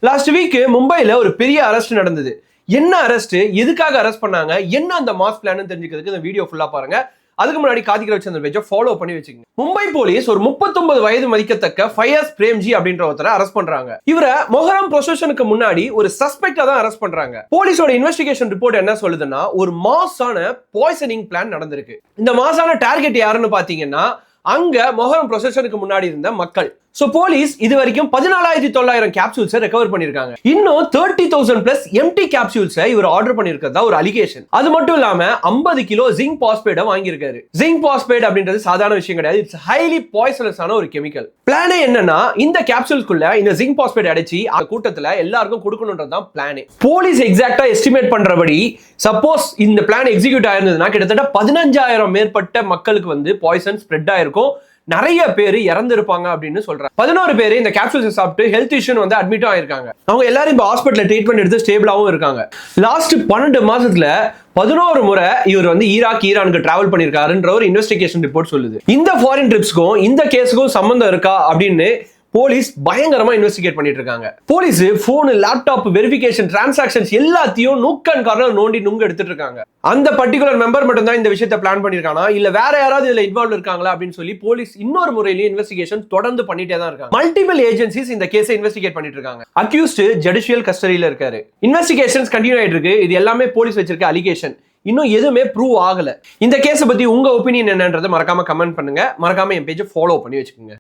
Last week மும்பைல ஒரு பெரிய அரெஸ்ட் நடந்தது. என்ன அரெஸ்ட், எதுக்காக அரெஸ்ட் பண்ணாங்க, என்ன அந்த மாஸ் பிளான் தெரிஞ்சுக்கிறதுக்கு இந்த வீடியோ ஃபுல்லா பாருங்க. அதுக்கு முன்னாடி கார்த்திக் ரவிச்சந்திரன் பேஜை ஃபாலோ பண்ணி வச்சுக்கோங்க. மும்பை போலீஸ் ஒரு 39 வயது மதிக்கத்தக்க ஃபயஸ் பிரேம்ஜி அப்படின்ற ஒருத்தரை அரெஸ்ட் பண்றாங்க. இவரை மொஹரம் ப்ரொசஷனுக்கு முன்னாடி ஒரு சஸ்பெக்டா தான் அரெஸ்ட் பண்றாங்க. போலீஸோட இன்வெஸ்டிகேஷன் ரிப்போர்ட் என்ன சொல்லுதுன்னா, ஒரு மாஸான பாய்சனிங் பிளான் நடந்திருக்கு. இந்த மாஸான டார்கெட் யாருன்னு பாத்தீங்கன்னா, அங்க மொஹரம் ப்ரொசஷனுக்கு முன்னாடி இருந்த மக்கள். சோ போலீஸ் இது வரைக்கும் 14,900 கேப்சூல்ஸ் ரெக்கவர் பண்ணிருக்காங்க. இன்னும் 30,000 பிளஸ் எம்டி கேப்சூல்ஸ் இவர் ஆர்டர் பண்ணிருக்கிறதா ஒரு அலிகேஷன். அது மட்டும் இல்லாம 50 கிலோ ஜிங்க் பாஸ்பேட் வாங்கியிருக்காரு. ஜிங்க் பாஸ்பேட் அப்படின்றது சாதாரண விஷயம் கிடையாது. இட்ஸ் ஹைலி பாய்சனஸ் ஆன ஒரு கெமிக்கல். பிளானே என்னன்னா, இந்த கேப்சூல்ஸ்குள்ள இந்த ஜிங்க் பாஸ்பேட் அடிச்சு அந்த கூட்டத்துல எல்லாருக்கும் கொடுக்கணும்ன்றதுதான் பிளானே. போலீஸ் எக்ஸாக்டா எஸ்டிமேட் பண்றபடி சப்போஸ் இந்த பிளான் எக்ஸிக்யூட் ஆயிருந்ததுன்னா கிட்டத்தட்ட 15,000 மேற்பட்ட மக்களுக்கு வந்து பாய்சன் ஸ்ப்ரெட் ஆயிருக்கும். நிறைய பேர் இறந்திருப்பாங்க அப்படின்னு சொல்றாங்க. 11 பேர் இந்த கேப்சூல்ஸ் சாப்பிட்டு ஹெல்த் இஷ்யூ வந்து அட்மிட் ஆயிருக்காங்க. அவங்க எல்லாரும் இப்போ ஹாஸ்பிட்டல்ல ட்ரீட்மெண்ட் எடுத்து ஸ்டேபிளாவும் இருக்காங்க. லாஸ்ட் 12 மாசத்துல 11 முறை இவர் வந்து ஈரானுக்கு டிராவல் பண்ணிருக்காருன்ற ஒரு இன்வெஸ்டிகேஷன் ரிப்போர்ட் சொல்லுது. இந்த ஃபாரின் ட்ரிப்ஸ்க்கும் இந்த கேஸுக்கும் சம்பந்தம் இருக்கா அப்படின்னு போலீஸ் பயங்கரமா இன்வெஸ்டிகேட் பண்ணிட்டு இருக்காங்க. Police phone, laptop, verification, transactions எல்லாத்தையும் நூக்கன் கார்னர் நோண்டி நுங்க எடுத்துட்டு இருக்காங்க. அந்த பர்டிகுலர் மெம்பர் மட்டும் தான் இந்த விஷயத்தை பிளான் பண்ணிருக்கானா, இல்ல வேற யாராவது இதுல இன்வால்வ் இருக்காங்களா அப்படின்னு சொல்லி போலீஸ் இன்னொரு முறையிலேயே இன்வெஸ்டிகேஷன் தொடர்ந்து பண்ணிட்டே தான் இருக்காங்க. மல்டிபிள் ஏஜென்சிஸ் இந்த கேஸை இன்வெஸ்டிகேட் பண்ணிட்டு இருக்காங்க. அக்யூஸ்ட் ஜுடிஷியல் கஸ்டடியில இருக்காரு. இன்வெஸ்டிகேஷன்ஸ் கண்டினியூ ஆயிட்டு இருக்கு. இது எல்லாமே போலீஸ் வச்சிருக்க அலிகேஷன். இன்னும் எதுவுமே ப்ரூவ் ஆகல. இந்த கேஸை பத்தி உங்க ஒப்பீனியன் என்னன்றதை மறக்காம கமெண்ட் பண்ணுங்க. மறக்காம என் பேஜை ஃபாலோ பண்ணி வச்சுக்கோங்க.